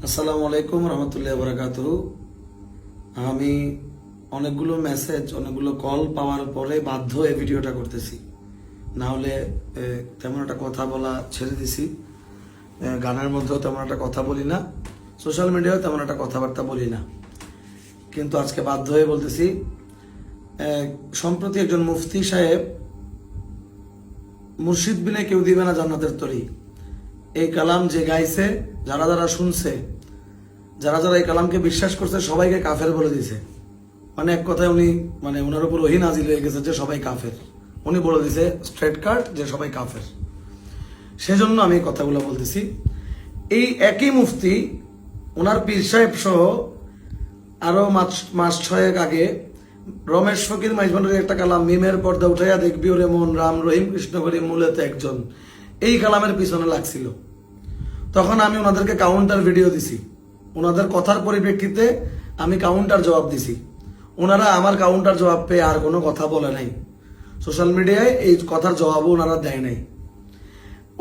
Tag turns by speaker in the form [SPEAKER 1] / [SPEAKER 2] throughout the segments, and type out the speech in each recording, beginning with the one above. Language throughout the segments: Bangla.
[SPEAKER 1] আসসালামু আলাইকুম রহমতুল্লাহ বারাকাতুহু। আমি অনেকগুলো মেসেজ অনেকগুলো কল পাওয়ার পরে বাধ্য এই ভিডিওটা করতেছি, না হলে তেমন একটা কথা বলা ছেড়ে দিছি। গানের মধ্যেও তেমন একটা কথা বলি না, সোশ্যাল মিডিয়ায় তেমন একটা কথাবার্তা বলি না, কিন্তু আজকে বাধ্য হয়ে বলতেছি। সম্প্রতি একজন মুফতি সাহেব মুর্শিদ বিনে কেউ দিবে না জান্নাতের তরি, এই কালাম যে গাইছে, যারা যারা শুনছে, যারা যারা এই কালামকে বিশ্বাস করছে সবাইকে কাফের বলে দিছে। মানে এক কথায় উনি ওনার উপর ওহী নাজিল হয়ে গেছে যে সবাই কাফের। উনি বলে দিছে স্ট্রেট কাট যে সবাই কাফের। সেজন্য আমি কথাগুলো বলতেছি। এই একই মুফতি ওনার পীর সাহেব সহ আরো মাস ছয়েক আগে রমেশ ফকির মাইজবান্ডারের একটা কালাম মিমের পর্দা উঠাইয়া দেখবি ওরে মন, রাম রহিম কৃষ্ণ করি মূলত একজন, এই কালামের পিছনে লাগছিল। তখন আমি ওনাদেরকে কাউন্টার ভিডিও দিছি, ওনাদের কথার পরিপ্রেক্ষিতে আমি কাউন্টার জবাব দিছি। ওনারা আমার কাউন্টার জবাব পেয়ে আর কোনো কথা বলে নাই, সোশ্যাল মিডিয়ায় এই কথার জবাবও ওনারা দেয় নাই।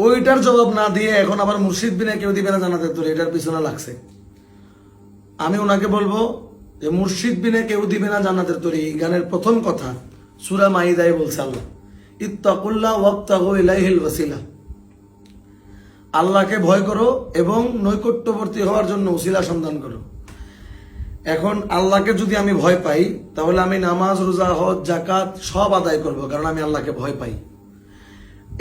[SPEAKER 1] ওইটার জবাব না দিয়ে এখন আবার মুর্শিদ বিনে কেউ দিবে না জান্নাতের তরি, এটার পিছনে লাগছে। আমি ওনাকে বলবো যে মুর্শিদ বিনে কেউ দিবে না জান্নাতের তরি, এই গানের প্রথম কথা সূরা মাইদায় বলছে আল্লাহ, ইত্তাকুল্লাহ ওয়াবতাগু ইলাইহিল ওয়াসিলা, আল্লাহকে ভয় করো এবং নৈকট্যবর্তী হওয়ার জন্য উসিলা সন্ধান করো। এখন আল্লাহকে যদি আমি ভয় পাই, তাহলে আমি নামাজ, রোজা, হজ, জাকাত সব আদায় করব, কারণ আমি আল্লাহকে ভয় পাই।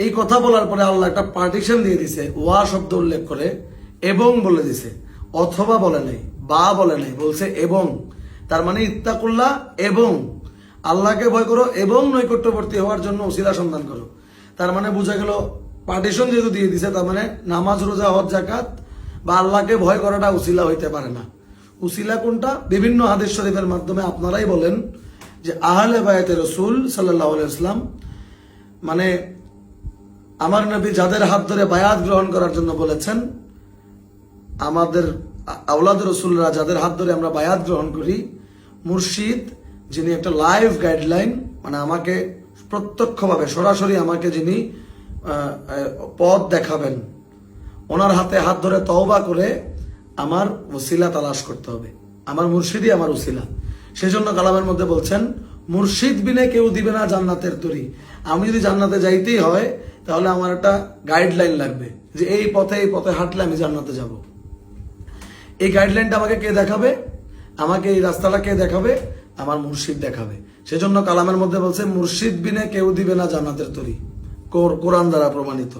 [SPEAKER 1] এই কথা বলার পরে আল্লাহ একটা পার্টিশন দিয়ে দিছে, ওয়া শব্দ উল্লেখ করে এবং বলে দিছে, অথবা বলে নাই, বা বলে নাই, বলছে এবং। তার মানে ইত্তাকুল্লাহ এবং আল্লাহকে ভয় করো এবং নৈকট্যবর্তী হওয়ার জন্য উসিলা সন্ধান করো। তার মানে বোঝা গেল পার্টিশন যেহেতু দিয়ে দিছে, তার মানে নামাজ, রোজা, হজ, জাকাত বা আল্লাহকে ভয় করাটা উসিলা হইতে পারে না। উসিলা কোনটা? বিভিন্ন হাদিস শরীফের মাধ্যমে আপনারাই বলেন যে আহলে বায়াতে রাসূল সাল্লাল্লাহু আলাইহি ওয়াসাল্লাম, মানে আমার নবী যাদের হাত ধরে বায়াত গ্রহণ করার জন্য বলেছেন, আমাদের আওলাদ রাসূলরা যাদের হাত ধরে আমরা বায়াত গ্রহণ করি, মুর্শিদ যিনি একটা লাইভ গাইডলাইন, মানে আমাকে প্রত্যক্ষভাবে সরাসরি আমাকে যিনি পথ দেখাবেন, ওনার হাতে হাত ধরে তওবা করে আমার ওসিলা তালাশ করতে হবে। আমার মুর্শিদই আমার ওসিলা। সেজন্য কালামের মধ্যে বলছেন মুর্শিদ বিনে কেউ দিবে না জান্নাতের তরি। আমি যদি জান্নাতে যাইতেই হয়, তাহলে আমার একটা গাইডলাইন লাগবে যে এই পথে হাঁটলে আমি জান্নাতে যাব। এই গাইডলাইনটা আমাকে কে দেখাবে? আমাকে এই রাস্তাটা কে দেখাবে? আমার মুর্শিদ দেখাবে। সেজন্য কালামের মধ্যে বলছে মুর্শিদ বিনে কেউ দিবে না জান্নাতের তরি, কোরআন দ্বারা প্রমাণিত।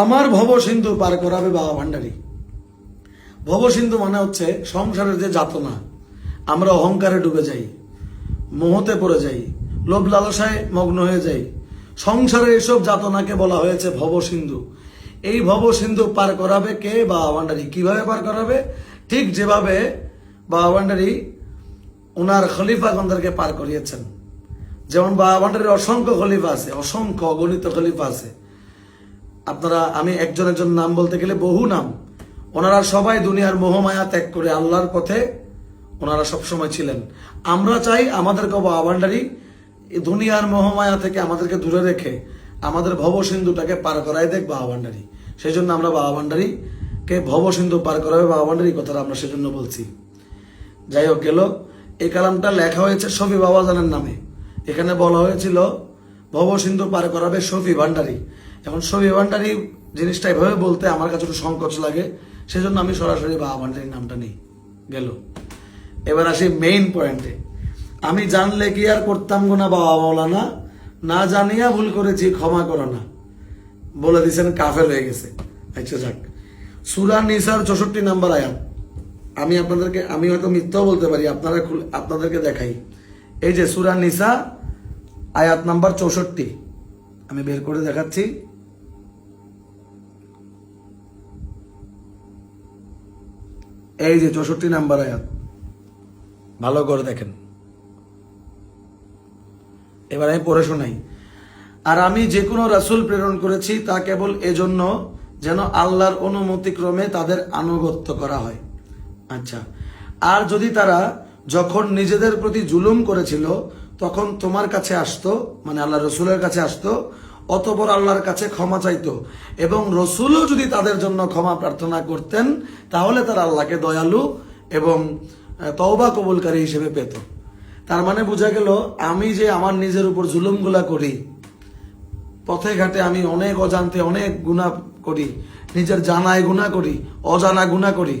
[SPEAKER 1] আমার ভব সিন্ধু পার করাবে বাবা ভান্ডারী। ভব সিন্ধু মানে হচ্ছে সংসারের যে যাতনা, আমরা অহংকারে ডুবে যাই, মোহতে পড়ে যাই, লোভ লালসায় মগ্ন হয়ে যাই, সংসারের এসব যাতনাকে বলা হয়েছে ভব সিন্ধু। এই ভব সিন্ধু পার করাবে কে? বাবা ভান্ডারী। কিভাবে পার করাবে? ঠিক যেভাবে বাবা ভান্ডারী ওনার খলিফাগণদেরকে পার করিয়েছেন। যেমন বাবা ভান্ডারীর অসংখ্য খলিফা আছে, অসংখ্য অগণিত খলিফা আছে। আপনারা, আমি একজন নাম বলতে গেলে বহু নাম। ওনারা সবাই দুনিয়ার মোহমায়া ত্যাগ করে আল্লাহর পথে ওনারা সবসময় ছিলেন। আমরা চাই আমাদেরকে বাবা ভান্ডারী দুনিয়ার মোহমায়া থেকে আমাদেরকে দূরে রেখে আমাদের ভব সিন্ধুটাকে পার করাই দেখ বাবা ভান্ডারী। সেই জন্য আমরা বাবা ভান্ডারীকে ভব সিন্ধু পার করাবে বাবা ভান্ডারী কথাটা আমরা সেজন্য বলছি। যাই হোক, গেল। এই কালামটা লেখা হয়েছে শফি বাবাজানের নামে। এখানে বলা হয়েছিল ভব সিন্ধু পার করাবে শফি ভান্ডারী। এখন শফি ভান্ডারী জিনিসটা এভাবে বলতে আমার কাছে একটু সংকোচ লাগে, সেজন্য আমি সরাসরি বাবা ভান্ডারীর নামটা নেই। গেল। এবার আসি মেইন পয়েন্টে। আমি জানলে কি আর করতাম গো না বাবা মাওলানা, না জানিয়া ভুল করেছি ক্ষমা করো না, বলে দিচ্ছেন কাফের হয়ে গেছে। আচ্ছা যাক, সূরা নিসার 64 নম্বর আয়াত। আমি হয়তো মিথ্যাও বলতে পারি, আপনাদেরকে দেখাই। এই যে সূরা নিসা আয়াত নাম্বার 64, আমি বের করে দেখাচ্ছি। এই যে 64 নাম্বার আয়াত, ভালো করে দেখেন। এবার আমি পড়ে শোনাই। আর আমি যে কোনো রাসূল প্রেরণ করেছি তা কেবল এজন্য যেন আল্লাহর অনুমতিক্রমে তাদের আনুগত্য করা হয়। আচ্ছা, আর যদি তারা যখন নিজেদের প্রতি জুলুম করেছিল তখন তোমার কাছে আসতো, মানে আল্লাহ রসুলের কাছে আসতো, অতঃপর আল্লাহর কাছে ক্ষমা চাইতো এবং রসুলও যদি তাদের জন্য ক্ষমা প্রার্থনা করতেন তাহলে তারা আল্লাহকে দয়ালু এবং তওবা কবুলকারী হিসেবে পেত। তার মানে বোঝা গেল আমি যে আমার নিজের উপর জুলুমগুলা করি, পথে ঘাটে আমি অনেক অজান্তে অনেক গুনাহ করি, নিজের জানায় গুনাহ করি, অজানা গুনাহ করি,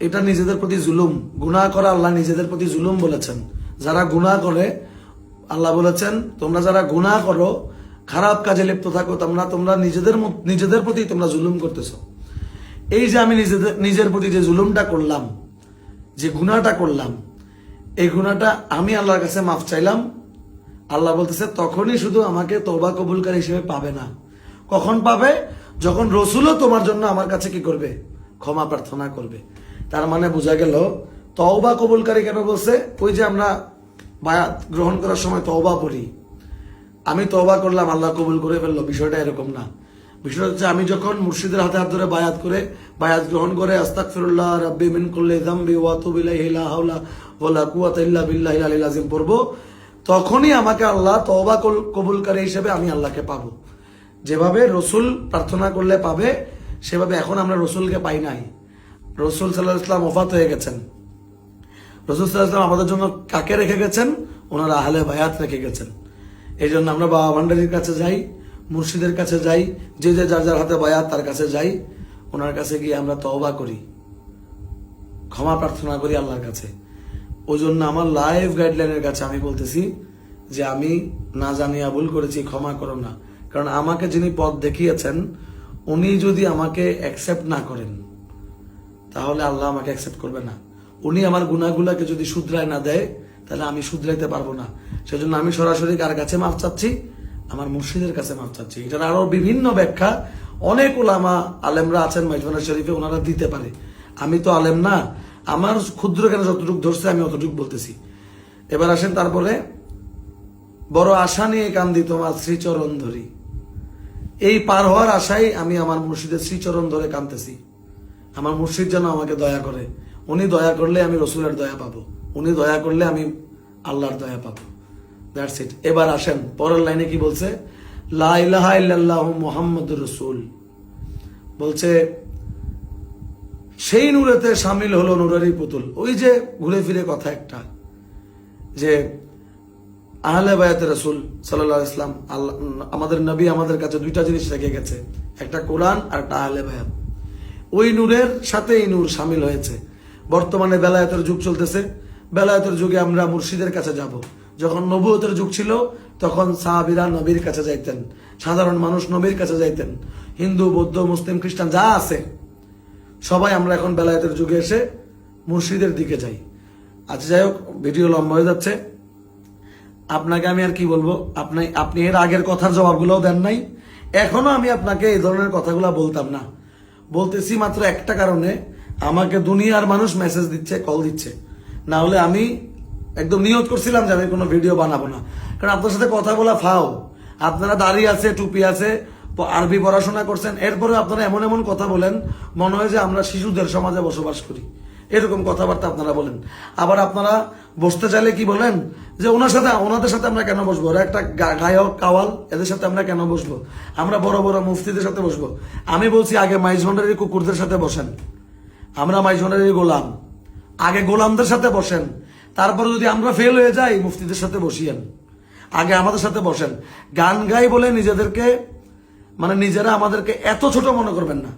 [SPEAKER 1] এটা নিজেদের প্রতি জুলুম। গুনাহ করা আল্লাহ নিজেদের প্রতি জুলুম বলেছেন। যারা গুনাহ করে আল্লাহ বলেছেন তোমরা যারা গুনাহ করো, খারাপ কাজে লিপ্ত থাকো, তোমরা নিজেদের প্রতি তোমরা জুলুম করতেছো। এই যে আমি নিজের প্রতি যে জুলুমটা করলাম, যে গুনাহটা করলাম, এই গুনাহটা আমি আল্লাহর কাছে মাফ চাইলাম। আল্লাহ বলতেছে তখনই শুধু আমাকে তওবা কবুলকারী হিসেবে পাবে না, কখন পাবে? যখন রসুলও তোমার জন্য আমার কাছে কি করবে? ক্ষমা প্রার্থনা করবে। তার মানে বোঝা গেল তওবা কবুলকারী কেন বলছে? ওই যে আমরা বায়াত গ্রহণ করার সময় তওবা পড়ি, আমি তওবা করলাম আল্লাহ কবুল করে ফেললো, বিষয়টা এরকম না। বিষয়টা হচ্ছে আমি যখন মুর্শিদের হাতে হাত ধরে বায়াত গ্রহণ করে আস্তাগফিরুল্লাহ রাব্বি মিন কুল্লি যামবি ওয়া আতুবু ইলাইহি লা হাওলা ওয়ালা কুওয়াতা ইল্লা বিল্লাহিল আলিয়্যিল আযীম পড়বো, তখনই আমাকে আল্লাহ তওবা কবুলকারী হিসেবে আমি আল্লাহকে পাবো। যেভাবে রসুল প্রার্থনা করলে পাবে, সেভাবে এখন আমরা রসুলকে পাই নাই। রসুল সাল্লাল্লাহু আলাইহি ওয়াসাল্লাম ওফাত হয়ে গেছেন। রসুল সাল্লাল্লাহু আলাইহি ওয়াসাল্লাম আমাদের জন্য কাকে রেখে গেছেন? ওনারা আহলে বায়াত রেখে গেছেন। এই জন্য আমরা বাবা ভান্ডারির কাছে যাই, মুর্শিদের কাছে যাই, যে যার যার হাতে বায়াত তার কাছে যাই, ওনার কাছে গিয়ে আমরা তওবা করি, ক্ষমা প্রার্থনা করি আল্লাহর কাছে। ওই জন্য আমার লাইফ গাইডলাইনের কাছে আমি বলতেছি যে আমি না জানিয়া ভুল করেছি, ক্ষমা করো না। কারণ আমাকে যিনি পথ দেখিয়েছেন উনি যদি আমাকে অ্যাকসেপ্ট না করেন তাহলে আল্লাহ আমাকে অ্যাকসেপ্ট করবে না। উনি আমার গুনাহগুলোকে যদি শুধরায় না দেয় তাহলে আমি শুধরাইতে পারবো না। সেজন্য আমি সরাসরি কার কাছে মাফ চাচ্ছি? আমার মুর্শিদের কাছে মাফ চাচ্ছি। এটার আরো বিভিন্ন ব্যাখ্যা অনেক উলামা আলেমরা আছেন মাইজবানা শরীফে, ওনারা দিতে পারে। আমি তো আলেম না, আমার ক্ষুদ্র কেন যতটুকু ধরছে আমি অতটুকু বলতেছি। এবার আসেন তারপরে, বড় আশা নিয়ে কান্দি তোমার শ্রীচরণ ধরি। এই পার হওয়ার আশায় আমি আমার মুর্শিদের শ্রীচরণ ধরে কাঁদতেছি। আমার মুর্শিদ যেন আমাকে দয়া করে। উনি দয়া করলে আমি রসুলের দয়া পাবো, উনি দয়া করলে আমি আল্লাহর দয়া পাবো। That's it. এবার আসেন পরের লাইনে কি বলছে? লা ইলাহা ইল্লাল্লাহু মুহাম্মাদুর রাসূল বলছে সেই নূরেতে শামিল হলো নূরেরই পুতুল। ওই যে ঘুরে ফিরে কথা একটা, যে আহলে বায়াতে রাসূল সাল্লাল্লাহু আলাইহি ওয়াসাল্লাম, আল্লাহ আমাদের নবী আমাদের কাছে দুইটা জিনিস রেখে গেছে, একটা কোরআন আর একটা আহলে বায়াত। ওই নূরের সাথে এই নূর শামিল হয়েছে। বর্তমানে বেলায়েতের যুগ চলতেছে, বেলায়েতের যুগে আমরা মুর্শিদের কাছে যাব। যখন নবুয়তের যুগ ছিল তখন সাহাবীরা নবীর কাছে যাইতেন, সাধারণ মানুষ নবীর কাছে যাইতেন, হিন্দু বৌদ্ধ মুসলিম খ্রিস্টান যা আছে সবাই আমরা এখন বেলায়েতের যুগে এসে মুর্শিদের দিকে যাই। আচ্ছা যাই হোক, ভিডিও লম্বা হয়ে যাচ্ছে। আপনাকে আমি আর কি বলবো, আপনি এর আগের কথার জবাবগুলোও দেন নাই, এখনো আমি আপনাকে এই ধরনের কথাগুলো বলতাম না। বলতেছি মাত্র একটা কারণে, আমাকে দুনিয়ার মানুষ মেসেজ দিচ্ছে, কল দিচ্ছে। না হলে আমি একদম নিয়ত করছিলাম যে আমি কোনো ভিডিও বানাবো না, কারণ আপনার সাথে কথা বলা ফাও। আপনারা দাড়ি আছে, টুপি আছে, আরবি পড়াশোনা করছেন, এরপরে আপনারা এমন এমন কথা বলেন মনে হয় যে আমরা শিশুদের সমাজে বসবাস করি, এরকম কথাবার্তা আপনারা বলেন। আবার আপনারা বসতে চাইলে কি বলেন যে ওনাদের সাথে আমরা কেন বসবো, ওরা একটা গায়ক কাওয়াল, এদের সাথে আমরা কেন বসবো, আমরা বড় বড় মুফতিদের সাথে বসবো। আমি বলছি আগে মাইজভান্ডারির কুকুরদের সাথে বসেন, আমরা মাইজভান্ডারির গোলাম, আগে গোলামদের সাথে বসেন, তারপরে যদি আমরা ফেল হয়ে যাই মুফতিদের সাথে বসিয়েন, আগে আমাদের সাথে বসেন। গান গাই বলে নিজেরা আমাদেরকে এত ছোট মনে করবেন না।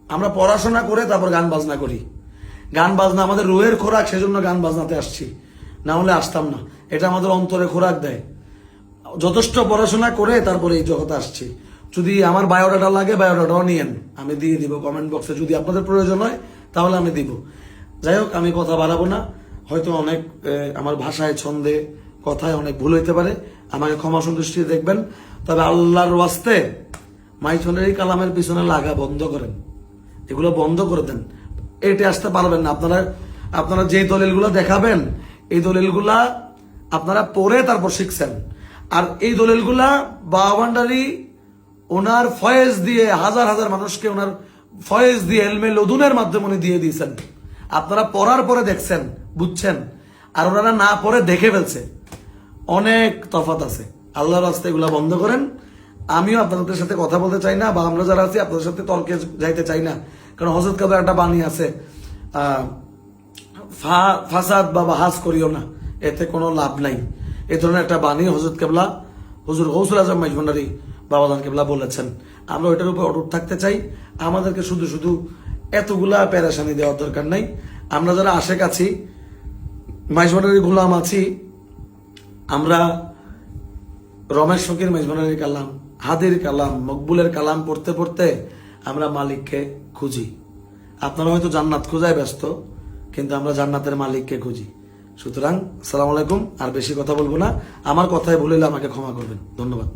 [SPEAKER 1] আমরা পড়াশোনা করে তারপর গান বাজনা করি, গান বাজনা আমাদের রুহের খোরাক, সেজন্য গান বাজনাতে আসছি, না হলে আসতাম না। এটা আমাদের অন্তরে খোরাক দেয়। যথেষ্ট পড়াশোনা করে তারপরে এই জগতে আসছি। যদি আমার বায়োডাটা লাগে বায়োডাটাও নিয়েন, আমি দিয়ে দিব কমেন্ট বক্সে, যদি আপনাদের প্রয়োজন হয় তাহলে আমি দিব। যাই হোক, আমি কথা বাড়াবো না, হয়তো অনেক আমার ভাষায় ছন্দে কথায় অনেক ভুল হইতে পারে, আমাকে ক্ষমা সন্তুষ্টি দেখবেন। তবে আল্লাহর ওয়াস্তে মাইজভান্ডারি কালামের পিছনে লাগা বন্ধ করেন, এগুলো বন্ধ করে দেন। এটে আসতে পারবেন না। আপনারা যে দলিলগুলো দেখাবেন এই দলিলগুলা আপনারা পড়ে তারপর শিখছেন, আর এই দলিলগুলা বাবা ভান্ডারী ওনার ফয়েজ দিয়ে হাজার হাজার মানুষকে ওনার ফয়েজ দিয়ে এলমে লদুনের মাধ্যমে উনি দিয়ে দিয়েছেন। আপনারা পড়ার পরে দেখছেন, বুঝছেন, আর ওনারা না পড়ে দেখে ফেলছে। অনেক তফাৎ আছে। আল্লাহর রাস্তায় এগুলা বন্ধ করেন। আমিও আপনাদের সাথে কথা বলতে চাই না, বা আমরা যারা আছি আপনাদের সাথে তর্কে যাইতে চাই না। কারণ হযরত কেবলা একটা বাণী আছে, ফাসাদ বা বাহাস করিও না, এতে কোনো লাভ নাই। এ ধরনের একটা বাণী হযরত কেবলা হুজুর গৌসুল আজম মাইজভান্ডারী বাবাজান কেবলা বলেছেন। আমরা ওইটার উপর অটুট থাকতে চাই। আমাদেরকে শুধু শুধু এতগুলা পেরেশানি দেওয়ার দরকার নাই। আমরা যারা আশেক আছি, মাইজভান্ডারী গোলাম আছি, আমরা রমেশ ফকির মাইজভান্ডারী কালাম, হাদির কালাম, মকবুলের কালাম পড়তে পড়তে আমরা মালিককে খুঁজি। আপনারা হয়তো জান্নাত খোঁজায় ব্যস্ত, কিন্তু আমরা জান্নাতের মালিককে খুঁজি। সুতরাং আসসালামু আলাইকুম। আর বেশি কথা বলবো না, আমার কথায় ভুল হলে আমাকে ক্ষমা করবেন। ধন্যবাদ।